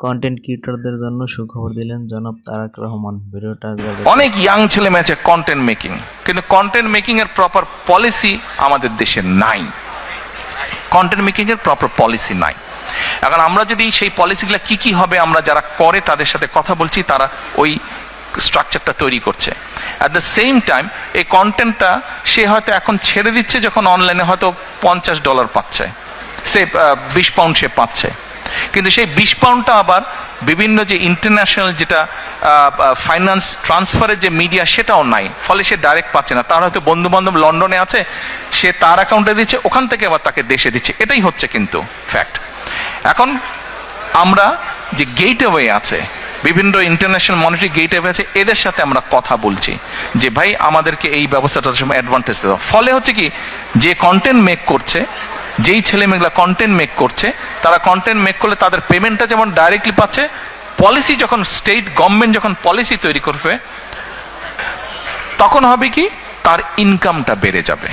Content ক্রিয়েটরদের জন্য সুখবর দিলেন জনাব তারেক রহমান। ভিডিওটা অনেক ইয়াং ছেলে মেয়ে আছে কন্টেন্ট মেকিং, কিন্তু কন্টেন্ট মেকিং এর প্রপার পলিসি আমাদের দেশে নাই। কন্টেন্ট মেকিং এর প্রপার পলিসি নাই। এখন আমরা যদি সেই পলিসিগুলো কি কি হবে, আমরা যারা করে তাদের সাথে কথা বলছি, তারা ওই স্ট্রাকচারটা তৈরি করছে। অ্যাট দ্য সেম টাইম এই কন্টেন্টটা সে হয়তো এখন ছেড়ে দিচ্ছে, যখন অনলাইনে হয়তো $50 পাচ্ছে, সে 20 পাউন্ড সে পাচ্ছে, কিন্তু সেই 20 পাউন্ডটা আবার বিভিন্ন যে ইন্টারন্যাশনাল যেটা ফাইন্যান্স ট্রান্সফারের যে মিডিয়া সেটাও নাই, ফলে সে ডাইরেক্ট পাচ্ছে না। তার হয়তো বন্ধু বান্ধব লন্ডনে আছে, সে তার অ্যাকাউন্টে দিচ্ছে, ওখান থেকে আবার তাকে দেশে দিচ্ছে। এটাই হচ্ছে কিন্তু ফ্যাক্ট। এখন আমরা যে গেটওয়ে আছে, বিভিন্ন ইন্টারন্যাশনাল মনিটারি গেটওয়ে আছে, এদের সাথে আমরা কথা বলছি যে ভাই আমাদেরকে এই ব্যবস্থাটার সময় অ্যাডভান্টেজ দেওয়া। ফলে হচ্ছে কি, যে কন্টেন্ট মেক করছে, যেই ছেলেমেয়েগুলা কন্টেন্ট মেক করছে, তারা কন্টেন্ট মেক করলে তাদের পেমেন্টটা যেমন ডাইরেক্টলি পাচ্ছে, পলিসি যখন স্টেট গভর্নমেন্ট যখন পলিসি তৈরি করবে, তখন হবে কি তার ইনকামটা বেড়ে যাবে।